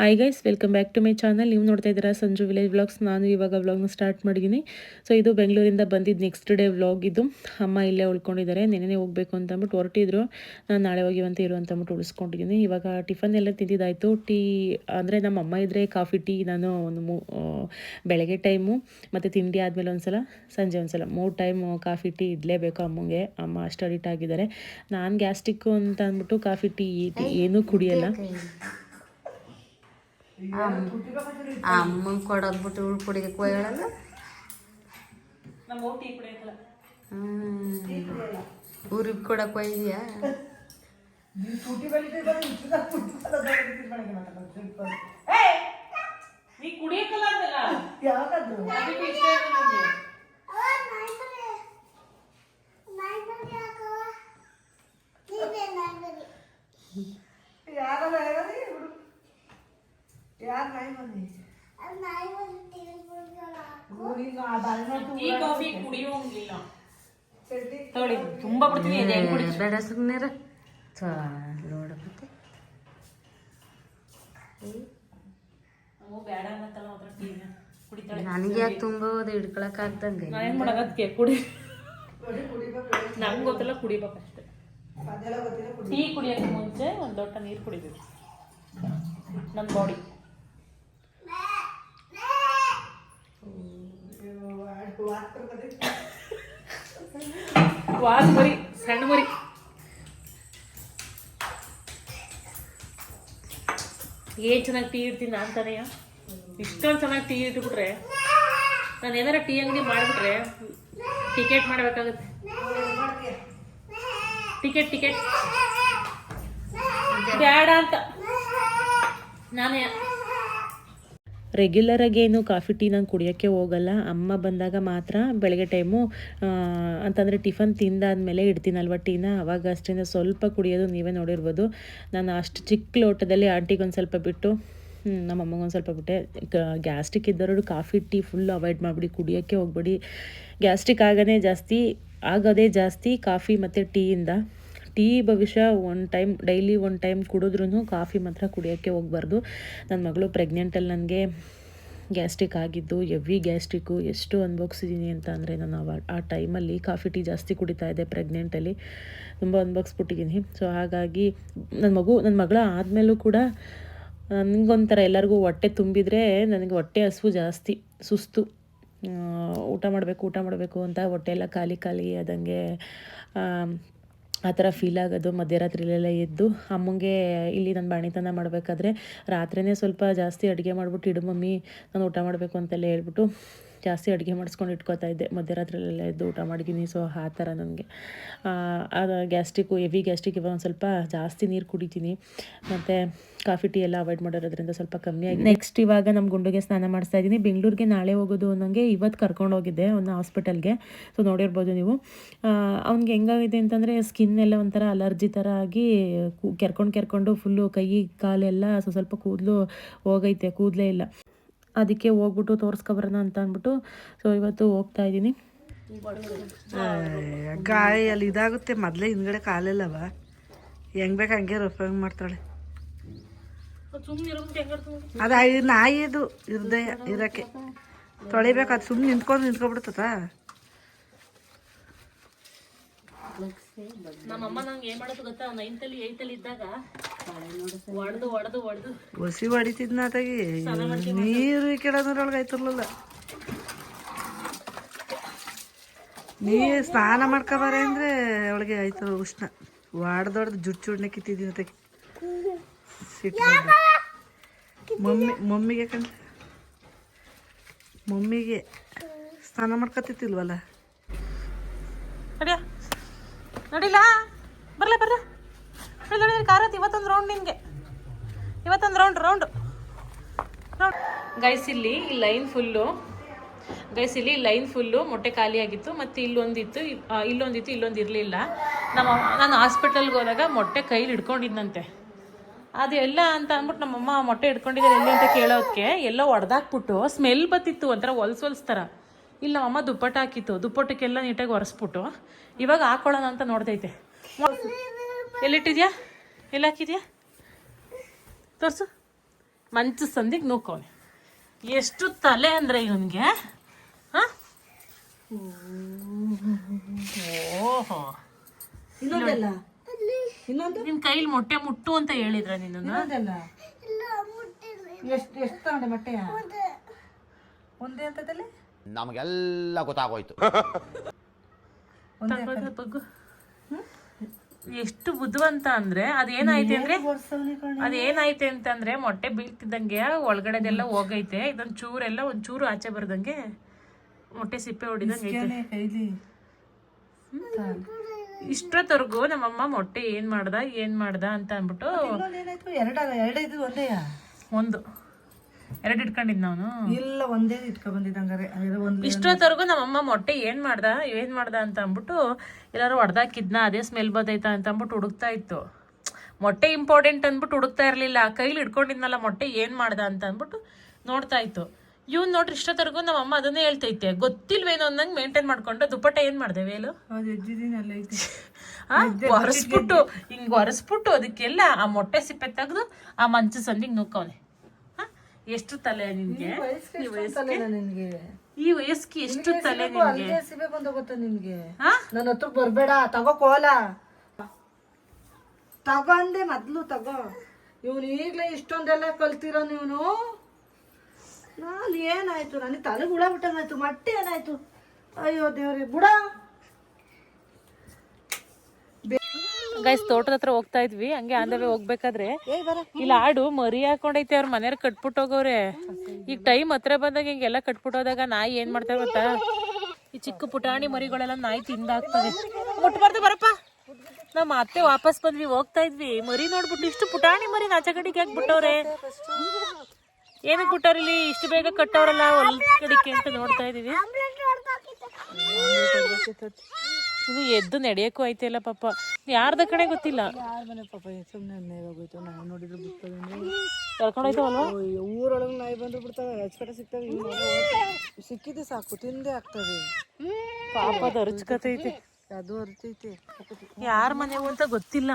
Hi guys, welcome back to my channel. ನೀವು ನೋಡ್ತಾ ಇದ್ದೀರಾ ಸಂಜು ವಿಲೇಜ್ ವ್ಲಾಗ್ಸ್. ನಾನು ಇವಾಗ ವ್ಲಾಗ್ನ ಸ್ಟಾರ್ಟ್ ಮಾಡಿದ್ದೀನಿ. ಸೊ ಇದು ಬೆಂಗಳೂರಿಂದ ಬಂದಿದ್ದು ನೆಕ್ಸ್ಟ್ ಡೇ ವ್ಲಾಗ್ ಇದು. ಅಮ್ಮ ಇಲ್ಲೇ ಉಳ್ಕೊಂಡಿದ್ದಾರೆ. ನೆನ್ನೆ ಹೋಗಬೇಕು ಅಂತ ಅಂದ್ಬಿಟ್ಟು ಹೊರಟಿದ್ರು. ನಾನು ನಾಳೆ ಹೋಗಿವಂತ ಇರು ಅಂತ ಅಂದ್ಬಿಟ್ಟು ಉಳಿಸ್ಕೊಂಡಿದ್ದೀನಿ. ಇವಾಗ ಟಿಫನ್ ಎಲ್ಲ ತಿಂದಿದ್ದಾಯಿತು. ಟೀ ಅಂದರೆ ನಮ್ಮ ಅಮ್ಮ ಇದ್ದರೆ ಕಾಫಿ ಟೀ ನಾನು ಬೆಳಗ್ಗೆ ಟೈಮು ಮತ್ತು ತಿಂಡಿ ಆದಮೇಲೆ ಒಂದ್ಸಲ ಸಂಜೆ ಒಂದ್ಸಲ 3 ಟೈಮು ಕಾಫಿ ಟೀ ಇಡಲೇಬೇಕು ಅಮ್ಮಂಗೆ. ಅಮ್ಮ ಅಷ್ಟು ಅಡಿಟ್ ಆಗಿದ್ದಾರೆ. ನಾನು ಗ್ಯಾಸ್ಟ್ರಿಕ್ಕು ಅಂತ ಅಂದ್ಬಿಟ್ಟು ಕಾಫಿ ಟೀ ಏನೂ ಕುಡಿಯಲ್ಲ. ಅಮ್ಮಂಗೆ ಕೊಡೋದ್ಬಿಟ್ಟು ಇವಳು ಕುಡಿಯಕ್ಕೆ ಹೋಗಲ್ಲ. ಊರಿಗೆ ಕೊಡಕ್ಕೆ ಹೋಗಿದ್ಯಾ? ಬೇಡ ಸುಮ್ಮನೆ ನೋಡತ್ತೆ. ನನಗೆ ಯಾಕೆ ತುಂಬ ಹಿಡ್ಕೊಳಕ್ ಆಗ್ದಂಗೆ ನಂಗೆ ಗೊತ್ತಿಲ್ಲ, ಕುಡಿಬೇಕಷ್ಟೆ. ಟೀ ಕುಡಿಯೋಕೆ ಮುಂಚೆ ಒಂದು ಲೋಟ ನೀರು ಕುಡಿಬೇಕು. ನಮ್ಮ ಬಾಡಿ ವಾರ ಮರಿ, ಸಣ್ಣ ಮರಿ. ಏನು ಚೆನ್ನಾಗಿ ಟೀ ಇಡ್ತೀನಿ ನಾನು ತಾನೆಯ. ಇಷ್ಟೊಂದು ಚೆನ್ನಾಗಿ ಟೀ ಇಟ್ಬಿಟ್ರೆ ನಾನು ಏನಾರ ಟೀ ಅಂಗಡಿ ಮಾಡಿಬಿಟ್ರೆ ಟಿಕೆಟ್ ಮಾಡಬೇಕಾಗುತ್ತೆ. ಟಿಕೆಟ್ ಬೇಡ ಅಂತ ನಾನೇ ರೆಗ್ಯುಲರಾಗಿ ಏನು ಕಾಫಿ ಟೀ ನಾನು ಕುಡಿಯೋಕ್ಕೆ ಹೋಗಲ್ಲ. ಅಮ್ಮ ಬಂದಾಗ ಮಾತ್ರ ಬೆಳಗ್ಗೆ ಟೈಮು ಅಂತಂದರೆ ಟಿಫನ್ ತಿಂದಾದ್ಮೇಲೆ ಇಡ್ತೀನಲ್ವ ಟೀನ, ಅವಾಗ ಅಷ್ಟೇ ಸ್ವಲ್ಪ ಕುಡಿಯೋದು. ನೀವೇ ನೋಡಿರ್ಬೋದು. ನಾನು ಅಷ್ಟು ಚಿಕ್ಕ ಲೋಟದಲ್ಲಿ ಆಂಟಿಗೆ ಒಂದು ಸ್ವಲ್ಪ ಬಿಟ್ಟು ನಮ್ಮ ಅಮ್ಮಗೊಂದು ಸ್ವಲ್ಪ ಬಿಟ್ಟೆ. ಗ್ಯಾಸ್ಟ್ರಿಕ್ ಇದ್ದವರು ಕಾಫಿ ಟೀ ಫುಲ್ ಅವಾಯ್ಡ್ ಮಾಡಿಬಿಡಿ, ಕುಡಿಯೋಕ್ಕೆ ಹೋಗ್ಬೇಡಿ. ಗ್ಯಾಸ್ಟ್ರಿಕ್ ಆಗೋದೇ ಜಾಸ್ತಿ ಕಾಫಿ ಮತ್ತು ಟೀಯಿಂದ. ಟೀ ಭವಿಷ್ಯ ಡೈಲಿ ಒನ್ ಟೈಮ್ ಕುಡಿದ್ರೂ ಕಾಫಿ ಮಾತ್ರ ಕುಡಿಯೋಕ್ಕೆ ಹೋಗ್ಬಾರ್ದು. ನನ್ನ ಮಗಳು ಪ್ರೆಗ್ನೆಂಟಲ್ಲಿ ನನಗೆ ಗ್ಯಾಸ್ಟ್ರಿಕ್ ಆಗಿದ್ದು, ಹೆವಿ ಗ್ಯಾಸ್ಟ್ರಿಕ್ಕು. ಎಷ್ಟು ಅನ್ಭವಿಸಿದ್ದೀನಿ ಅಂತ ಅಂದರೆ ನಾನು ಆ ಟೈಮಲ್ಲಿ ಕಾಫಿ ಟೀ ಜಾಸ್ತಿ ಕುಡಿತಾ ಇದ್ದೆ. ಪ್ರೆಗ್ನೆಂಟಲ್ಲಿ ತುಂಬ ಅನ್ಭವಿಸ್ಬಿಟ್ಟಿದ್ದೀನಿ. ಸೊ ಹಾಗಾಗಿ ನನ್ನ ಮಗಳ ಆದಮೇಲೂ ಕೂಡ ನನಗೊಂಥರ ಎಲ್ಲರಿಗೂ ಹೊಟ್ಟೆ ತುಂಬಿದರೆ ನನಗೆ ಹೊಟ್ಟೆ ಹಸಿವು ಜಾಸ್ತಿ, ಸುಸ್ತು. ಊಟ ಮಾಡಬೇಕು ಅಂತ ಹೊಟ್ಟೆ ಎಲ್ಲ ಖಾಲಿ ಆದಂಗೆ ಆ ಥರ ಫೀಲ್ ಆಗೋದು. ಮಧ್ಯರಾತ್ರಿಲೆಲ್ಲ ಎದ್ದು ಅಮ್ಮಂಗೆ ಇಲ್ಲಿ ನಾನು ಬಾಣಿತನ ಮಾಡಬೇಕಾದ್ರೆ ರಾತ್ರಿಯೇ ಸ್ವಲ್ಪ ಜಾಸ್ತಿ ಅಡುಗೆ ಮಾಡಿಬಿಟ್ಟು ಇಡು ಮಮ್ಮಿ ನಾನು ಊಟ ಮಾಡಬೇಕು ಅಂತೆಲ್ಲ ಹೇಳ್ಬಿಟ್ಟು ಜಾಸ್ತಿ ಅಡುಗೆ ಮಾಡಿಸ್ಕೊಂಡು ಇಟ್ಕೋತಾ ಇದ್ದೆ. ಮಧ್ಯರಾತ್ರಿಲೆಲ್ಲ ಎದ್ದು ಊಟ ಮಾಡಿದ್ದೀನಿ. ಸೊ ಆ ಥರ ನನಗೆ ಗ್ಯಾಸ್ಟ್ರಿಕ್ಕು, ಹೆವಿ ಗ್ಯಾಸ್ಟ್ರಿಕ್. ಇವಾಗ ಒಂದು ಸ್ವಲ್ಪ ಜಾಸ್ತಿ ನೀರು ಕುಡಿತೀನಿ ಮತ್ತು ಕಾಫಿ ಟೀ ಎಲ್ಲ ಅವಾಯ್ಡ್ ಮಾಡಿರೋದ್ರಿಂದ ಸ್ವಲ್ಪ ಕಮ್ಮಿ ಆಗಿದೆ. ನೆಕ್ಸ್ಟ್ ಇವಾಗ ನಮ್ಮ ಗುಂಡುಗೆ ಸ್ನಾನ ಮಾಡಿಸ್ತಾ ಇದ್ದೀನಿ. ಬೆಂಗಳೂರಿಗೆ ನಾಳೆ ಹೋಗೋದು ಅನ್ನೋಂಗೆ ಇವತ್ತು ಕರ್ಕೊಂಡು ಹೋಗಿದ್ದೆ ಅವನ್ನ ಹಾಸ್ಪಿಟಲ್ಗೆ. ಸೊ ನೋಡಿರ್ಬೋದು ನೀವು. ಅವ್ನಿಗೆ ಹೆಂಗಾಗಿದೆ ಅಂತಂದರೆ ಸ್ಕಿನ್ ಎಲ್ಲ ಒಂಥರ ಅಲರ್ಜಿ ಥರ ಆಗಿ ಕೆರ್ಕೊಂಡು ಫುಲ್ಲು ಕೈ ಕಾಲೆಲ್ಲ ಸ್ವಲ್ಪ ಕೂದಲು ಹೋಗೈತೆ, ಕೂದಲೇ ಇಲ್ಲ. ಅದಕ್ಕೆ ಹೋಗ್ಬಿಟ್ಟು ತೋರಿಸ್ಕೊಬರೋಣ ಅಂತ ಅಂದ್ಬಿಟ್ಟು ಸೊ ಇವತ್ತು ಹೋಗ್ತಾ ಇದ್ದೀನಿ. ಗಾಯ ಅಲ್ಲಿ ಇದಾಗುತ್ತೆ. ಮೊದಲೇ ಹಿಂದ್ಗಡೆ ಕಾಲೆಲ್ಲವ ಹೆಂಗೆ ಬೇಕು ಹಂಗೆ ರಫ್ ಮಾಡ್ತಾಳೆ. ಅದು ನಾಯಿದು ಹೃದಯ ಇರೋಕ್ಕೆ ತೊಳಿಬೇಕು. ಅದು ಸುಮ್ಮನೆ ನಿಂತ್ಕೊಬಿಡ್ತದ. ನಮ್ಮಮ್ಮ ನಂಗೆ ಏನು ಮಾಡೋದು ಗೊತ್ತಾ, 9th 8th ಇದ್ದಾಗ ಹೊಡೆದು ಹೊಸಿ ಹೊಡಿತಿದ್ನ ಅದಾಗಿ ನೀರು ಕೆಳದ್ರೊಳಗೆ ಆಯ್ತಿರ್ಲಿಲ್ಲ. ನೀರು ಸ್ನಾನ ಮಾಡ್ಕೊಬಾರ ಅಂದರೆ ಅವಳಿಗೆ ಆಯ್ತು ಉಷ್ಣ. ಹೊಡೆದೊಡ್ದು ಜುಡ್ನೆ ಕಿತ್ತಿದ್ದೀನಿ ಅದಾಗಿ ಸಿಟ್ಟು. ಮಮ್ಮಿಗೆ ಮಮ್ಮಿಗೆ ಸ್ನಾನ ಮಾಡ್ಕೊತಿಲ್ವಲ್ಲ. ನೋಡಿಲ್ಲ ಬರಲ ಕಾರತ್. ಇವತ್ತೊಂದು ರೌಂಡ್ ನಿನಗೆ, ಇವತ್ತೊಂದು ರೌಂಡ್ ಗೈಸ್. ಇಲ್ಲಿ ಲೈನ್ ಫುಲ್ಲು ಮೊಟ್ಟೆ ಖಾಲಿ ಆಗಿತ್ತು. ಮತ್ತು ಇಲ್ಲೊಂದಿತ್ತು ಇಲ್ಲೊಂದು ಇರಲಿಲ್ಲ. ನಾನು ಹಾಸ್ಪಿಟಲ್ಗೆ ಹೋದಾಗ ಮೊಟ್ಟೆ ಕೈಲಿ ಹಿಡ್ಕೊಂಡಿದ್ದಂತೆ. ಅದು ಎಲ್ಲ ಅಂತ ಅಂದ್ಬಿಟ್ಟು ನಮ್ಮಮ್ಮ ಮೊಟ್ಟೆ ಹಿಡ್ಕೊಂಡಿದ್ದಾರೆ ಎಲ್ಲಿ ಅಂತ ಕೇಳೋದಕ್ಕೆ ಎಲ್ಲ ಹೊಡೆದಾಕ್ಬಿಟ್ಟು ಸ್ಮೆಲ್ ಬತ್ತಿತ್ತು, ಒಂಥರ ಹೊಲ್ಸ್ ಥರ. ಇಲ್ಲಿ ನಮ್ಮಮ್ಮ ದುಪ್ಪಟ್ಟ ಹಾಕಿತ್ತು, ದುಪ್ಪಟ್ಟಕ್ಕೆಲ್ಲ ನೀಟಾಗಿ ಒರೆಸ್ಬಿಟ್ಟು ಇವಾಗ ಹಾಕೊಳ್ಳೋಣ ಅಂತ ನೋಡ್ತೈತೆ. ಎಲ್ಲಿಟ್ಟಿದ್ಯಾ? ಎಲ್ಲಿ ಹಾಕಿದ್ಯಾ? ತೋರಿಸು. ಮಂಚ ಸಂದಿಗೆ ನೂಕವನೆ. ಎಷ್ಟು ತಲೆ ಅಂದರೆ ಇವನಿಗೆ. ಹಾಂ, ಓಹೋ, ಇನ್ನೊಂದಲ್ಲ, ಇನ್ನೊಂದು ನಿನ್ನ ಕೈಲಿ ಮೊಟ್ಟೆ ಮುಟ್ಟು ಅಂತ ಹೇಳಿದ್ರ ನಿನ್ನನ್ನು? ಎಷ್ಟು ತಗೊಂಡೆ ಮೊಟ್ಟೆಯ? ಒಂದೇ ಅಂತದಲ್ಲಿ ನಮಗೆಲ್ಲ ಗೊತ್ತಾಗೋಯ್ತು. ಬಗ್ಗು. ಎಷ್ಟು ಬುದ್ಧಿವಂತ ಅಂದ್ರೆ ಅದೇನಾಯ್ತೆ ಅಂತಂದ್ರೆ ಮೊಟ್ಟೆ ಬೀಳ್ತಿದ್ದಂಗೆ ಒಳಗಡೆದೆಲ್ಲ ಹೋಗೈತೆ, ಇದೊಂದು ಚೂರೆಲ್ಲ ಒಂಚೂರು ಆಚೆ ಬರ್ದಂಗೆ ಮೊಟ್ಟೆ ಸಿಪ್ಪೆ ಹೊಡಿದಂಗೆ ಐತೆ. ಇಷ್ಟೊತ್ತವರೆಗೂ ನಮ್ಮಮ್ಮ ಮೊಟ್ಟೆ ಏನ್ ಮಾಡ್ದ ಅಂತ ಅಂದ್ಬಿಟ್ಟು ಒಂದು ಎರಡು ಇಟ್ಕೊಂಡಿದ್ ನಾನು. ಇಲ್ಲ, ಒಂದೇ ಇಟ್ಕೊಂಡ್ ಬಂದಿದ್ದಂಗಾರೆ. ಇಷ್ಟೊತ್ತವರೆಗೂ ನಮ್ಮಮ್ಮ ಮೊಟ್ಟೆ ಏನ್ ಮಾಡ್ದ ಅಂತ ಅಂದ್ಬಿಟ್ಟು ಎಲ್ಲಾರು ಹೊಡೆದಾಕಿದ್ನ, ಅದೇ ಸ್ಮೆಲ್ ಬದೈತಾ ಅಂತ ಅಂದ್ಬಿಟ್ಟು ಹುಡುಕ್ತಾ ಇತ್ತು. ಮೊಟ್ಟೆ ಇಂಪಾರ್ಟೆಂಟ್ ಅಂದ್ಬಿಟ್ಟು ಹುಡುಕ್ತಾ ಇರ್ಲಿಲ್ಲ, ಕೈಲಿ ಇಟ್ಕೊಂಡಿದ್ನಲ್ಲ ಮೊಟ್ಟೆ ಏನ್ ಮಾಡ್ದ ಅಂತ ಅಂದ್ಬಿಟ್ಟು ನೋಡ್ತಾ ಇತ್ತು. ಇವ್ನು ನೋಡ್ರಿ ಇಷ್ಟೊತ್ತವರೆಗೂ ನಮ್ಮಮ್ಮ ಅದನ್ನೇ ಹೇಳ್ತೈತೆ, ಗೊತ್ತಿಲ್ವೇನೋ ಅನ್ನಂಗೆ ಮೇಂಟೈನ್ ಮಾಡ್ಕೊಂಡು ದುಪ್ಪಟ್ಟ ಏನ್ ಮಾಡ್ದೆ ವೇಲು ಒರೆಸ್ಬಿಟ್ಟು ಒರೆಸ್ಬಿಟ್ಟು ಅದಕ್ಕೆಲ್ಲ ಆ ಮೊಟ್ಟೆ ಸಿಪ್ಪೆ ತೆಗೆದು ಆ ಮಂಚ ಸಂದಿಗೆ ನುಕ್ಕವನೆ. ಎಷ್ಟು ತಲೆ ನಿನ್ಗೆ ಈ ವಯಸ್ಸಿಗೆ, ಎಷ್ಟು ತಲೆ ನಿನ್ಗೆ. ನಿನ್ಗೆ ನನ್ನ ಹತ್ರ ಬರ್ಬೇಡ, ತಗೋ ಕೋಲ ತಗೊಂಡೆ ಮೊದ್ಲು ತಗೋ. ಇವನು ಈಗ್ಲೇ ಇಷ್ಟೊಂದೆಲ್ಲ ಕಲ್ತಿರೋ ನೀವನು. ನಾನು ಏನಾಯ್ತು, ನನಗೆ ತಲೆ ಬುಡ ಬಿಟ್ಟಂಗಾಯ್ತು, ಮೊಟ್ಟೆ ಏನಾಯ್ತು, ಅಯ್ಯೋ ದೇವ್ರಿ ಬುಡ. ಗೈಸ್ ತೋಟದ ಹತ್ರ ಹೋಗ್ತಾ ಇದ್ವಿ, ಹಂಗೆ ಆಂದವೇ ಹೋಗ್ಬೇಕಾದ್ರೆ ಇಲ್ಲಿ ಆಡು ಮರಿ ಹಾಕೊಂಡೈತೆ, ಅವ್ರ ಮನೆಯವ್ರು ಕಟ್ಬಿಟ್ಟು ಹೋಗವ್ರೆ. ಈಗ ಟೈಮ್ ಹತ್ರ ಬಂದಾಗ ಹಿಂಗೆಲ್ಲ ಕಟ್ಬಿಟ್ಟು ಹೋದಾಗ ನಾಯಿ ಏನ್ ಮಾಡ್ತಾರೆ ಗೊತ್ತಾ, ಈ ಚಿಕ್ಕ ಪುಟಾಣಿ ಮರಿಗಳೆಲ್ಲ ನಾಯಿ ತಿಂದಾಕ್ತದೆ. ಮುಟ್ಬಾರ್ದು ಬರಪ್ಪ. ನಮ್ಮ ಅತ್ತೆ ವಾಪಸ್ ಬಂದ್ವಿ, ಹೋಗ್ತಾ ಇದ್ವಿ, ಮರಿ ನೋಡ್ಬಿಟ್ಟು ಇಷ್ಟು ಪುಟಾಣಿ ಮರಿ ಆಚೆ ಕಡೆಗೆ ಯಾಕೆ ಬಿಟ್ಟವ್ರೆ, ಏನಕ್ಕೆ ಬಿಟ್ಟವ್ರ ಇಲ್ಲಿ ಇಷ್ಟು ಬೇಗ ಕಟ್ಟವ್ರಲ್ಲ ಹೊಲ್ ಕಡಿಕೆ ಅಂತ ನೋಡ್ತಾ ಇದೀವಿ. ಇದು ಎದ್ದು ನಡೆಯಕ್ಕೂ ಐತಿಲ್ಲ ಪಾಪ, ಯಾರ್ದ ಕಡೆ ಗೊತ್ತಿಲ್ಲ. ಕರ್ಕೊಂಡೋಯ್ತವಲ್ವಾ, ಊರೊಳಗೆ ನಾಯಿ ಬಂದ್ರು ಬಿಡ್ತಾವೆ, ಕಡೆ ಸಿಗ್ತವೆ. ಸಿಕ್ಕಿದೆ ಸಾಕು, ತಿಂದೆ ಆಗ್ತದೆ. ಪಾಪ ಅದು ಅರ್ಚ್ಕತೈತಿ, ಅದು ಅರ್ತೈತಿ. ಯಾರ ಮನೆಗೂ ಅಂತ ಗೊತ್ತಿಲ್ಲ.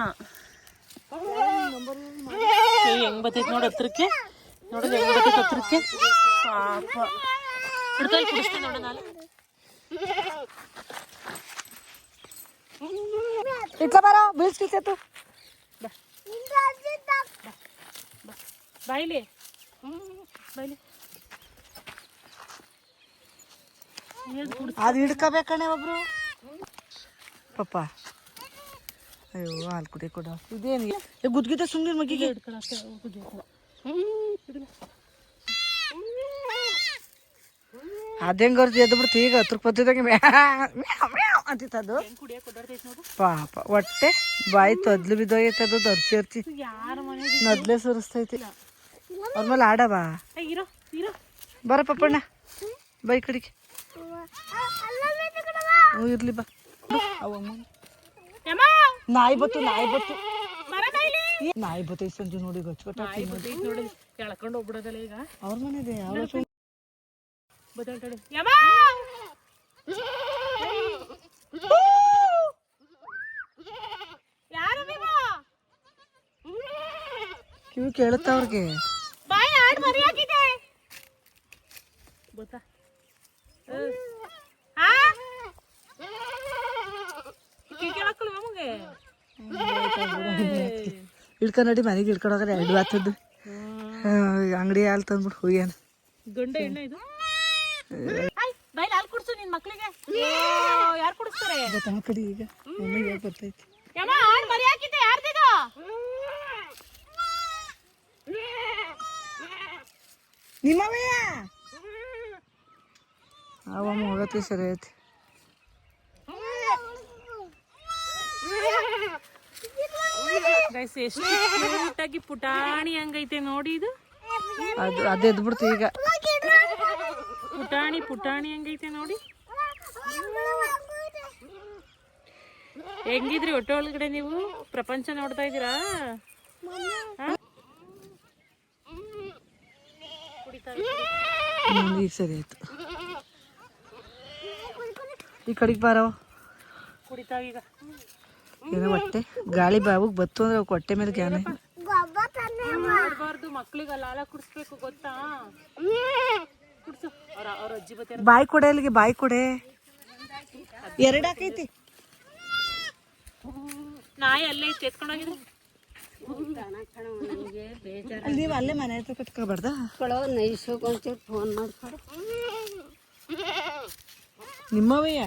ಹೆಂಗ್ ಬರ್ತೈತಿ ನೋಡ ಹತ್ರಕ್ಕೆ, ನೋಡೋದು ಹೆಂಗ್ ಬರ್ತೈತಿ ಹತ್ರಕ್ಕೆ. ಪಾಪ ಹಿಡ್ಕಲ್ಲಿ ಕುಡಿಸ್ತೀನಿ ನೋಡ ನಾನು. ಇಟ್ಲ ಬಾರ ಬೀಳ್ಸ್ಕಿತ್ತು ಬಾಯ್ಲಿ ಬಾಯ್ಲಿ. ಅದು ಹಿಡ್ಕೋಬೇಕಣೆ ಒಬ್ರು ಪಾಪ. ಅಯ್ಯೋ ಹಾಲು ಕುಡಿ ಕೊಡ. ಇದೇನು ಗುದ್ಗಿದ ಸುಮ್ಮನೆ ಮಗಿಗೆ ಅದೇಂಗರ್ಜಿ ಎದ್ದು ಬಿಡ್ತು. ಈಗ ಹತ್ರ ಪದ್ಧತಿಗೆ ಅಂತಿತ್ತದು. ಪಾಪ ಹೊಟ್ಟೆ ಬಾಯಿ ತೊದ್ಲು ಬಿದ್ದೋಗೈತೆ, ಅದು ಅರ್ಚಿ ಅರ್ಚಿ ನದ್ಲೆ ಸುರಿಸ್ತೈತಿ. ಅವ್ರ ಮೇಲೆ ಆಡವ ಬರ ಪಪ್ಪಣ್ಣ ಬೈ ಕಡಿಗೆ. ಇರ್ಲಿ ಬಾ. ನಾಯಿ ಬತ್ತು ನಾಯಿ ಬತ್ತೈತಿ ಸಂಜೆ ನೋಡಿ ಗಚ್ಕೊಟ್ಟ ಎಳ್ಕೊಂಡು ಹೋಗ್ಬಿಡೋದಲ್ಲ ಈಗ ಅವ್ರ ಮನೆದೆ. ಕಿವಿ ಕೇಳುತ್ತ ಅವ್ರಿಗೆ. ಇಳ್ಕೊಂಡ್ ನಡಿ ಮನೆಗೆ ಇಳ್ಕೊಂಡೋಗ್ರೆ 2 ಆತದ್ದು. ಅಂಗಡಿ ಹಾಲು ತಂದ್ಬಿಟ್ಟು ಹೋಗ್ಯಾನ. ಗಂಡ ಎಣ್ಣೆ ಇದು ಬೈಲ್ ಹಾಲು ಕುಡ್ಸು ನಿನ್ ಮಕ್ಳಿಗೆ. ಯಾರು ಕುಡಿಸ್ತಾರೆ ಕಡಿ ಈಗ ಮಮ್ಮಿಗೆ ಬರ್ತೈತಿ. ನಿಮ್ಮವೇ ಅವಮ್ಮ ಹೋಗತ್ತೆ ಸರಿ ಐತಿ. ಎಷ್ಟು ಕ್ಯೂಟಾಗಿ ಪುಟಾಣಿ ಹಂಗೈತೆ ನೋಡಿ ಇದು. ಅದು ಎದ್ದು ಬಿಡ್ತು ಈಗ. ಪುಟಾಣಿ ಹಂಗೈತೆ ನೋಡಿ. ಹೆಂಗಿದ್ರಿ ಹೊಟ್ಟೆ ಒಳಗಡೆ ನೀವು? ಪ್ರಪಂಚ ನೋಡ್ತಾ ಇದ್ದೀರಾ? ಈಗ ಸರಿ ಆಯ್ತು. ಈ ಕಡೆಗೆ ಬಾರವ. ಕುಡಿತಾವೀಗ. ಏನೋ ಹೊಟ್ಟೆ ಗಾಳಿ ಬಾವಿಗೆ ಬತ್ತು ಅಂದ್ರೆ ಹೊಟ್ಟೆ ಮೇಲೆ ಜ್ಞಾನ. ಮಕ್ಳಿಗೆ ಲಾಲ ಕುಡಿಸ್ಬೇಕು ಗೊತ್ತಾ? ಕುಡ್ಸು. ಅವ್ರ ಅಜ್ಜಿ ಬತ್ತಾರ. ಬಾಯಿ ಕೊಡೆ ಅಲ್ಲಿಗೆ, ಬಾಯಿ ಕೊಡೆ. ಎರಡು ಹಾಕೈತಿ. ನಾಯಿ ಅಲ್ಲೇ ಇತ್ತು, ಎತ್ಕೊಂಡೋಗಿದ್ರು. ನೀವು ಅಲ್ಲೇ ಮನೆ ಹತ್ರ ಕಟ್ಕೊಬಾರ್ದ? ಒಂಚೂರು ಫೋನ್ ಮಾಡ್ಕೊಡು. ನಿಮ್ಮವಯ್ಯ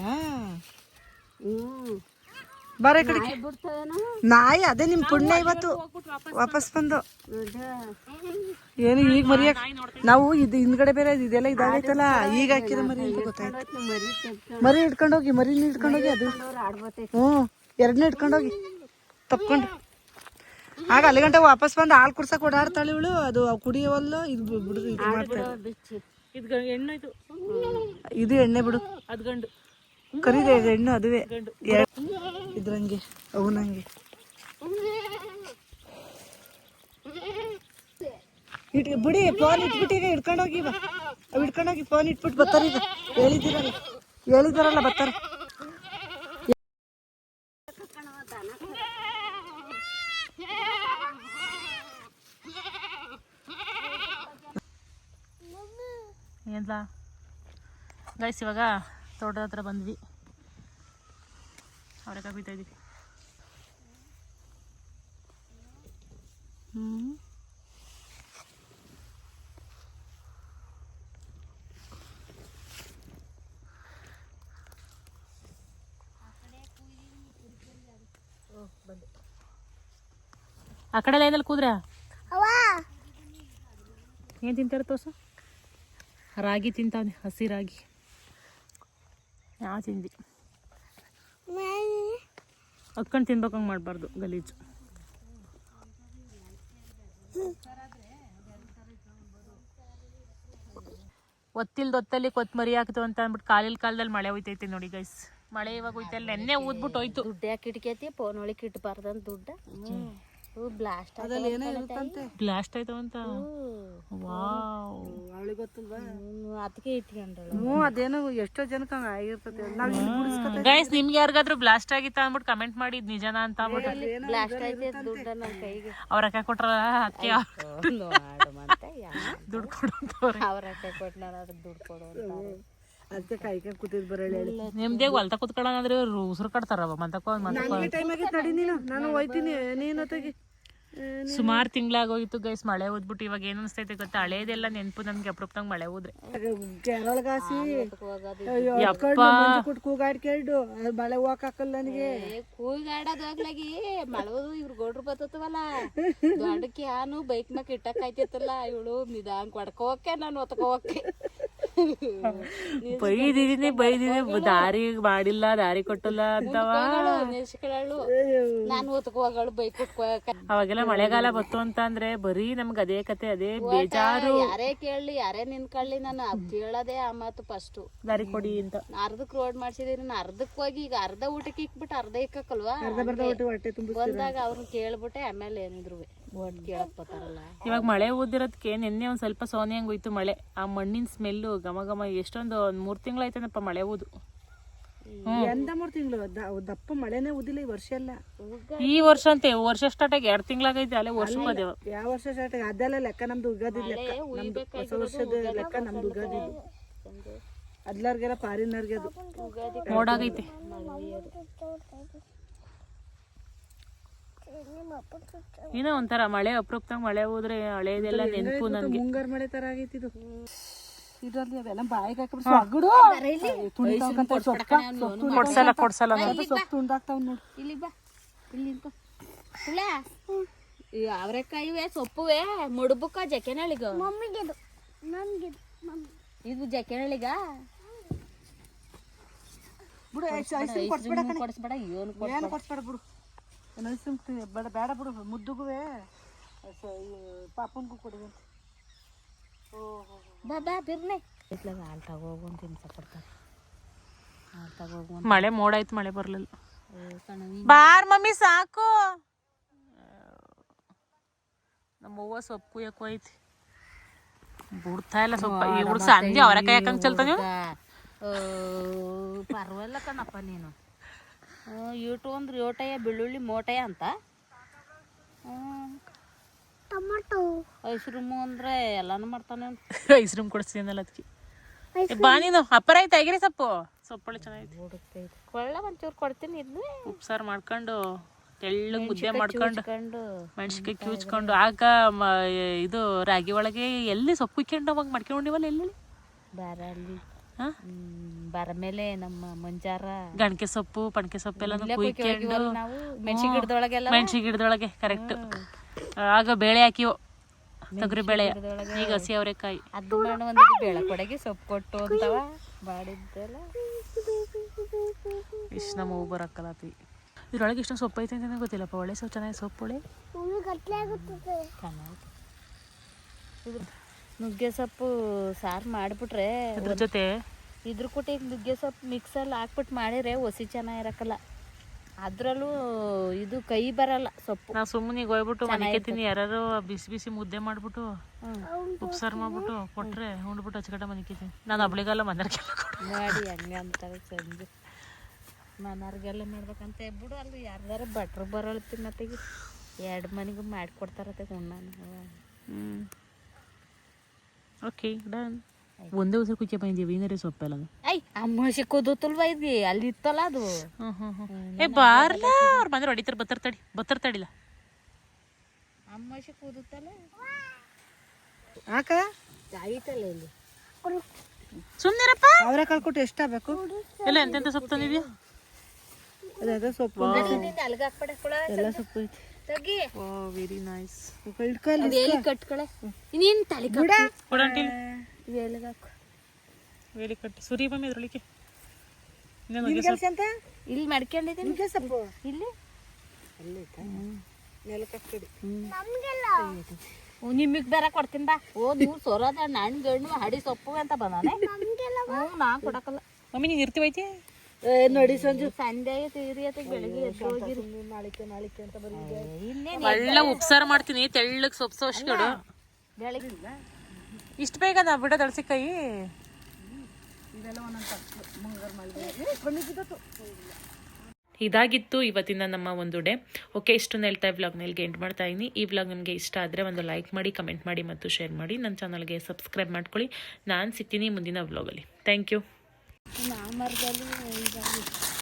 ಬಾರ ಕಡೆ ನಾಯಿ. ಅದೇ ನಿಮ್ ಪುಣ್ಯ ಇವತ್ತು ವಾಪಸ್ ಬಂದು. ಏನು ಈಗ ಮರಿಯಕ್ ನಾವು ಇದು ಹಿಂದ್ಗಡೆ ಬೇರೆ ಇದೆಲ್ಲ ಇದಾಗೈತಲ್ಲ, ಈಗ ಹಾಕಿದ ಮರಿ ಅಂತ ಗೊತ್ತಾಯ್ತು. ಮರಿ ಹಿಡ್ಕೊಂಡೋಗಿ, ಮರಿನ ಹಿಡ್ಕೊಂಡೋಗಿ. ಅದು ಎರಡನೇ ಹಿಡ್ಕೊಂಡೋಗಿ ತಪ್ಕೊಂಡು ಆಗ ಅಲ್ಲಿ ಗಂಟೆ ವಾಪಸ್ ಬಂದು ಹಾಲು ಕುಡ್ಸಕ್ ಓಡಾಡ್ತಾಳೆ ಇವಳು. ಅದು ಕುಡಿಯವಲ್ಲ. ಇದು ಬಿಡು, ಇದು ಮಾಡ್ತಾಳೆ. ಇದು ಹೆಣ್ಣು, ಇದು ಎಣ್ಣೆ ಬಿಡು. ಅದು ಗಂಡು. ಕರೀದೆ ಹೆಣ್ಣು, ಅದುವೇ ಇದ್ರಂಗೆ ಅವನಂಗೆ. ಬಿಡಿ, ಫೋನ್ ಇಟ್ಬಿಟ್ಟು ಈಗ ಹಿಡ್ಕೊಂಡೋಗಿ. ಅವ್ ಹಿಡ್ಕೊಂಡೋಗಿ ಫೋನ್ ಇಟ್ಬಿಟ್ಟು ಬರ್ತಾರೆ. ಈಗ ಹೇಳಿದಾರಲ್ಲ ಬರ್ತಾರೆ. ಏನ್ಲ ಗೈಸ್, ಇವಾಗ ತೋಟದ ಹತ್ರ ಬಂದ್ವಿ. ಅವರೆಕಾಯಿ ಕುಯ್ತಾ ಇದೀವಿ. ಆ ಕಡೆ ಲೈನಲ್ಲಿ ಕೂದ್ರ ಏನ್ ತಿಂತಾರ ತೋರ್ಸು. ರಾಗಿ ತಿಂತಾವನೆ, ಹಸಿ ರಾಗಿ. ತಿಂದಿ ಅಕ್ಕಂಡು ತಿನ್ಬೇಕಂಗೆ ಮಾಡಬಾರ್ದು, ಗಲೀಜು. ಒತ್ತಲ್ಲಿ ಕೊತ್ತಂಬರಿ ಹಾಕ್ತು ಅಂತ ಅಂದ್ಬಿಟ್ಟು ಕಾಲದಲ್ಲಿ ಮಳೆ ಹೋಯ್ತೈತಿ ನೋಡಿ ಗೈಸ್. ಮಳೆ ಇವಾಗ ಹೋಯ್ತಲ್ಲ, ನೆನ್ನೆ ಊದ್ಬಿಟ್ಟು ಹೋಯ್ತು. ದುಡ್ಡು ಯಾಕೆ ಇಟ್ಕೈತಿ? ಫೋನ್ ಒಳಗೆ ಇಟ್ಬಾರ್ದಂತ ದುಡ್ಡ. ಬ್ಲಾಸ್ಟ್ ಬ್ಲಾಸ್ಟ್ ಆಯ್ತವಂತ. ಅದಕ್ಕೆ ಇಟ್ಕೊಂಡ್ರು. ಅದೇನೋ ಎಷ್ಟೋ ಜನಕ್ಕೆ ಆಗಿರ್ತದೆ. ಗೈಸ್, ನಿಮ್ಗೆ ಯಾರಿಗಾದ್ರೂ ಬ್ಲಾಸ್ಟ್ ಆಗಿತ್ತ ಅಂದ್ಬಿಟ್ಟು ಕಮೆಂಟ್ ಮಾಡಿ ನಿಜನಾ ಅಂತ ಅಂದ್ಬಿಟ್ಟು. ಬ್ಲಾಸ್ಟ್ ಐತೆ ದುಡ್ಡ ನನ್ನ ಕೈಗೆ. ಅವ್ರ ಅಕ್ಕ ಕೊಟ್ರ ಅದಕ್ಕೆ ದುಡ್ಡು ಕೊಡೋಂತವ್ರೆ. ಅವ್ರ ಅಕ್ಕ ಕೊಟ್ಟು ನಾನು ಅದಕ್ಕೆ ದುಡ್ಡು ಕೊಡು ಅಂತಾರೆ. ಅದಕ್ಕೆ ಕಾಯ್ಕೊಂಡು ಕೂತಿದ್ ಬರಲ್ಲ. ನಿಮ್ದೇ ಹೊಲ್ತ ಕುತ್ಕೊಳ್ಳಂದ್ರೆ ಉಸಿರು ಕಟ್ತಾರವ ಮಂತಕೋ. ಟೈಮ್ ಆಗಿತ್ತು, ನಡಿ ನೀನು, ನಾನು ಹೋಯ್ತೀನಿ, ನೀನು ತೆಗಿ. ಸುಮಾರು ತಿಂಗಳಾಗೋಗಿತ್ತು ಗೈಸ್ ಮಳೆ ಓದ್ಬಿಟ್ಟು. ಇವಾಗ ಏನ್ ಅನ್ಸ್ತೈತೆ ಗೊತ್ತಾ, ಹಳೇದೆಲ್ಲ ನೆನಪು ನಮ್ಗೆ ಅಪ್ರೂಪ್ತಂಗ್ ಮಳೆ ಹೋದ್ರೆ. ಕೆರಳಗಾಸಿ ಕೂಗಾಡ್ಕೊಂಡು ಮಳೆ ಹೋಗಕ್ ಹಾಕಲ್ಲ ನನಗೆ. ಕೂಗಾಡೋದು ಹೋಗ್ಲಾಗಿ ಮಳೋದು ಇವ್ರು ಗೋಡ್ರು ಬತ್ತವಲ್ಲ ದೊಡ್ಡ ಕ್ಯಾನು ಬೈಕ್ ನ ಇಟ್ಟಕ್ ಆಯ್ತಿತ್ತಲ್ಲ. ಇವಳು ನಿಧಾಂಕ್ ಹೊಡ್ಕೋಕೆ, ನಾನು ಒತ್ಕೋಕೆ ಬೈದಿದೀನಿ ದಾರಿ ಮಾಡಿಲ್ಲ, ದಾರಿ ಕೊಟ್ಟಲ್ಲ ಅಂತವ ನೆನ್ಸ್ಕೊಳ್ಳು. ನಾನು ಒತ್ಕೋಗಳು ಬೈಕ್ ಉಟ್ಕೋಕ. ಅವಾಗೆಲ್ಲ ಮಳೆಗಾಲ ಬತ್ತು ಅಂತ ಅಂದ್ರೆ ಬರೀ ನಮ್ಗೆ ಅದೇ ಕತೆ, ಅದೇ ಬೇಜಾರು. ಯಾರೇ ಕೇಳಲಿ, ಯಾರೇ ನಿನ್ಕೊಳ್ಳಿ, ನಾನು ಕೇಳೋದೇ ಆ ಮಾತು ಫಸ್ಟ್. ದಾರಿ ಕೊಡಿ ಅಂತ. ಅರ್ಧಕ್ ರೋಡ್ ಮಾಡ್ಸಿದೀನಿ, ನಾನು ಅರ್ಧಕ್ ಹೋಗಿ ಈಗ ಅರ್ಧ ಊಟಕ್ಕೆ ಇಕ್ಬಿಟ್ಟು ಅರ್ಧ ಇಕ್ಕಲ್ವಾ. ಬಂದಾಗ ಅವ್ರನ್ನ ಕೇಳ್ಬಿಟ್ಟೆ ಆಮೇಲೆ ಏನಿದ್ರು ಓಟ್ ಕೇಳಕ್ ಬರ್ತಾರಲ್ಲ. ಇವಾಗ ಮಳೆ ಓದಿರೋದಕ್ಕೆ ನಿನ್ನೆ ಒಂದ್ ಸ್ವಲ್ಪ ಸೋನೆ ಹಂಗ್ ಹೋಯ್ತು ಮಳೆ. ಆ ಮಣ್ಣಿನ ಸ್ಮೆಲ್ಲು ಘಮ ಎಷ್ಟೊಂದು 3 ತಿಂಗಳಾಯ್ತನಪ್ಪ ಮಳೆ ಓದು. ಎಂದ 3 ತಿಂಗಳು ದಪ್ಪ ಮಳೆನೇ ಉದಿಲ್ಲ ಈ ವರ್ಷ ಎಲ್ಲ. ಈ ವರ್ಷ ಅಂತೆ, ವರ್ಷ ಸ್ಟಾರ್ಟ್ ಆಗಿ 2 ತಿಂಗಳಾಗೈತೆ. ಅಲ್ಲೇ ವರ್ಷ ಯಾವ ವರ್ಷ ಸ್ಟಾರ್ಟ್ ಆಗಿ ಅದೆಲ್ಲ ಲೆಕ್ಕ ನಮ್ದು ಉಗಾದಿ ಲೆಕ್ಕ. ನಮ್ದು ಹೊಸ ವರ್ಷದ ಲೆಕ್ಕ ನಮ್ದು ಉಗಾದಿ. ಅದ್ಲಾರ್ಗೆಲ್ಲ ಪಾರಿನರ್ಗೆ ಅದು ನೋಡಾಗೈತೆ. ಏನೋ ಒಂಥರ ಮಳೆ ಅಪ್ರೂಪ್ತಂಗ್ ಮಳೆ ಹೋದ್ರೆ ಹಳೇದೆಲ್ಲ ನೆನಪು ನನ್ಗೆ. ಮುಂಗಾರು ಮಳೆ ತರ ಆಗೈತಿ ಇದು. ಇದ್ರಲ್ಲಿ ಅವೆಲ್ಲ ಬಾಯಿಗೆ ಹಾಕಿಬಿಟ್ಟು ಕೊಡ್ಸಲ್ಲ ಸೊಪ್ಪು ತುಂಡಾಗ್ತಾವ್ ನೋಡು. ಇಲ್ಲಿ ಬಾ, ಇಲ್ಲಿ ಅವರೆಕಾಯಿವೆ ಸೊಪ್ಪುವೆ ಮುಡ್ಬುಕ್ಕ ಜಕೆನಳಿಗ ಇದು ಜಕೆನಳಿಗ ಬಿಡು. ಕೊಡಿಸ್ಬೇಡ, ಏನು ಕೊಡ್ಸ್ಬೇಡ ಬಿಡು. ಬೇಡ ಬೇಡ ಬಿಡು. ಮುದ್ದುಗುವೆ ಪಾಪನ್ಗೂ ಕೊಡುವಂತ. ಬಾ ಬಿರ್ನೆ ಹಾಲು ತಗೋಗು ಅಂತ ಇನ್ಸಪಡ್ತಾರೆ. ಹಾಲು ತಗೋಗು. ಮಳೆ ಮೋಡಾಯ್ತು, ಮಳೆ ಬರ್ಲಿಲ್ಲ. ಬಾರ್ ಮಮ್ಮಿ ಸಾಕು. ನಮ್ಮವ್ವ ಸೊಪ್ಪು ಕುಯ್ಯಕ್ಕೂ ಐತಿ, ಬಿಡ್ತಾ ಇಲ್ಲ ಸೊಪ್ಪ. ಈ ಹುಡುಗ ಸಂಜೆ ಅವರೆಕಾಯಿ ಯಾಕಂಗೆ ಚಲ್ತ ನೀವು? ಪರವಾಗಿಲ್ಲ ಕಣಪ್ಪ ನೀನು. ಇಟ್ಟು ಅಂದ್ರೆ ಯೋಟಯ ಬೆಳ್ಳುಳ್ಳಿ ಮೋಟಯ ಅಂತ. ಐಸ್ ರೂಮು ಅಂದ್ರೆ ಎಲ್ಲಾನು ಮಾಡ್ತಾನೆ ಅವ್ನು. ಐಸ್ ರೂಮ್ ಕೊಡಿಸ್ತೀನಿ ಅನ್ನಲ್ಲ ಅದಕ್ಕೆ ಬಾ ನೀನು ಅಪ್ಪರ ಐತೆ ಆಗಿರಿ ಸೊಪ್ಪೊಳ್ಳೆ ಚೆನ್ನಾಗೈತೆ. ಕೊಳ್ಳ ಒಂಚೂರು ಕೊಡ್ತೀನಿ ಇದ್ನು ಉಪ್ಸಾರು ಮಾಡ್ಕೊಂಡು ತೆಳ್ಳಗೆ ಮುದ್ದೆ ಮಾಡ್ಕೊಂಡು ಮೆಣಸಿನ್ಕಾಯಿ ಕ್ಯೂಚ್ಕೊಂಡು ಆಗ ಇದು ರಾಗಿ ಒಳಗೆ ಎಲ್ಲಿ ಸೊಪ್ಪು ಇಕ್ಕೊಂಡು ಅವಾಗ ಮಾಡ್ಕೊಂಡಿವಲ್ಲ ಎಲ್ಲಿ ಬಾರ ಅಲ್ಲಿ ಹಾಂ ಬರ ಮೇಲೆ ನಮ್ಮ ಮಂಜಾರ ಗಣಕೆ ಸೊಪ್ಪು ಪಣಕೆ ಸೊಪ್ಪು ಎಲ್ಲಾನು ಕುಯ್ಕೊಂಡು ನಾವು ಮೆಣಸಿ ಗಿಡದೊಳಗೆಲ್ಲ ಮೆಣಸಿ ಗಿಡದೊಳಗೆ ಕರೆಕ್ಟ್ ಆಗ ಬೇಳೆ ಹಾಕಿವು ತೊಗರಿ ಬೇಳೆ ಈಗ ಹಸಿ ಅವರೆಕಾಯಿ ಅದು ಮಾಡಿ ಒಂದಿಗೆ ಬೇಳೆ ಕೊಡಗೆ ಸೊಪ್ಪು ಕೊಟ್ಟು ಅಂತವ ಮಾಡಿದ್ದೆಲ್ಲ ಇಷ್ಟು ನಮ್ಮ ಹೂ ಬರಕ್ಕಲ್ಲತಿ ಇದ್ರೊಳಗೆ ಇಷ್ಟೊಂದು ಸೊಪ್ಪು ಐತೆ ಅಂತ ಗೊತ್ತಿಲ್ಲಪ್ಪ ಒಳ್ಳೆ ಸೊಪ್ಪು ಚೆನ್ನಾಗಿ ಸೊಪ್ಪು ಒಳ್ಳೆ ನುಗ್ಗೆ ಸೊಪ್ಪು ಸಾರು ಮಾಡಿಬಿಟ್ರೆ ಅದ್ರ ಜೊತೆ ಇದ್ರ ಕೊಟ್ಟು ಈಗ ನುಗ್ಗೆ ಸೊಪ್ಪು ಮಿಕ್ಸಲ್ಲಿ ಹಾಕ್ಬಿಟ್ಟು ಮಾಡಿದ್ರೆ ಒಸಿ ಚೆನ್ನಾಗಿರಕ್ಕಲ್ಲ ಅದ್ರಲ್ಲೂ ಇದು ಕೈ ಬರಲ್ಲ ಸೊಪ್ಪು. ನಾವು ಸುಮ್ಮನೆ ಹೋಗ್ಬಿಟ್ಟು ಮನೆಗೆತೀನಿ ಯಾರು ಬಿಸಿ ಬಿಸಿ ಮುದ್ದೆ ಮಾಡ್ಬಿಟ್ಟು ಉಪ್ಸಾರು ಮಾಡ್ಬಿಟ್ಟು ಕೊಟ್ರೆ ಉಂಡ್ಬಿಟ್ಟು ಹಚ್ಕಟ್ಟ ಮನೆಗೆತೀನಿ ನಾನು ಒಬ್ಳಿಗೆಲ್ಲ ಮನೆಯವ್ರಿಗೆಲ್ಲ ಮಾಡಿ ಹಂಗೆ ಅಂತಾರೆ ಸಂಜೆ ಮನೆಯವ್ರಿಗೆಲ್ಲ ಮಾಡ್ಬೇಕಂತ ಬಿಡು ಅಲ್ಲಿ ಯಾರ್ದಾರ ಭಟ್ರು ಬರೋಳು ತಿನ್ನತ್ತೆಗೆ 2 ಮನೆಗೂ ಮಾಡಿಕೊಡ್ತಾರತ್ತೆ ಉಣ್ಣಾನು. Okay done. ಒಂದೇ ಉಸಿರು ಕುಚ್ಚೆ ಬಂದೀವಿ ಏನಾರೇ ಸೊಪ್ಪೆಲ್ಲ ಐ ಅಮ್ಮಸಿ ಕುದುತ್ತಲ್ವ ಇದ್ವಿ ಅಲ್ಲಿ ಇತ್ತಲ್ಲ ಅದು. ಏ ಬಾರ್ಲ ಅವ್ರ ಬಂದ್ರೆ ಹೊಡಿತಾರೆ ಬತ್ತರ್ತಡಿಲ್ಲ ಅಮ್ಮಸಿ ಕುದುತ್ತಲ್ಲ ಆಕ ಆಯ್ತಲ್ಲ ಇಲ್ಲಿ ಸುಮ್ಮನಿರಪ್ಪ ಅವರೇ ಕಳ್ಕೊಟ್ಟು ಎಷ್ಟಾಗಬೇಕು ಎಲ್ಲ ಎಂತೆಂತ ಸೊಪ್ಪು ತಂದಿದ್ಯಾ ಅದೇ ಸೊಪ್ಪು ಅಲ್ಗ ಹಾಕ್ಬಿಡ ಎಲ್ಲ ಸೊಪ್ಪು ಐತಿ ತಗಿ ವೆರಿ ನೈಸ್ ಎಲ್ಲಿ ಕಟ್ಕೊಳೆ ಇನ್ನೇನು ತಲೆ ಕೊಡಂಟಿಲ್ ಎಲ್ಲಿಗೆ ಹಾಕು ವೇಲಿ ಕಟ್ಟಿ ಸುರಿ ಬಮ್ಮಿ ಅದ್ರೊಳಗೆ ಅಂತ ಇಲ್ಲಿ ಮಾಡ್ಕೊಂಡಿದ್ದೀನಿ ಸೊಪ್ಪು ಇಲ್ಲಿ ನೆಲಕ್ಕೆ ನಿಮಗೆ ಬೇರೆ ಕೊಡ್ತೀನಿ ಬಾ. ಓ ನೀವು ಸೊರದ ನಾನು ಗಣ್ಣು ಹಡಿ ಸೊಪ್ಪು ಅಂತ ಬಂದಾನೆ. ನಾ ಕೊಡಕಲ್ಲ ಮಮ್ಮಿ ನೀನು ಇರ್ತೀವೈತಿ ನೋಡಿ ಸಂಜೆ ಸಂಡೆ ತೀರಿ ಅಥವಾ ಬೆಳಿಗ್ಗೆ ಎದ್ದು ಹೋಗಿರಿ ನಾಳಿಕೆ ಅಂತ ಬರೀ ಇನ್ನೇನು ಒಳ್ಳೆ ಉಪ್ಸಾರು ಮಾಡ್ತೀನಿ ತೆಳ್ಳಗೆ ಸೊಪ್ಪು ಅಷ್ಟು ಬೆಳಿಗ್ಗೆ ಇಷ್ಟು ಬೇಗ ನಾ ಬಿಡ ದಳಸಿಕಾಯಿ ಇದಾಗಿತ್ತು ಇವತ್ತಿನ ನಮ್ಮ ಒಂದು ಡೇ. ಓಕೆ, ಇಷ್ಟೊಂದು ಹೇಳ್ತಾ ವ್ಲಾಗ್ನಲ್ಲಿ ಎಂಡ್ ಮಾಡ್ತಾ ಇದ್ದೀನಿ. ಈ ವ್ಲಾಗ್ ನಿಮಗೆ ಇಷ್ಟ ಆದರೆ ಒಂದು ಲೈಕ್ ಮಾಡಿ, ಕಮೆಂಟ್ ಮಾಡಿ ಮತ್ತು ಶೇರ್ ಮಾಡಿ. ನನ್ನ ಚಾನಲ್ಗೆ ಸಬ್ಸ್ಕ್ರೈಬ್ ಮಾಡ್ಕೊಳ್ಳಿ. ನಾನು ಸಿಗ್ತೀನಿ ಮುಂದಿನ ವ್ಲಾಗಲ್ಲಿ. Thank you. ನಾ ಮರದಲ್ಲಿ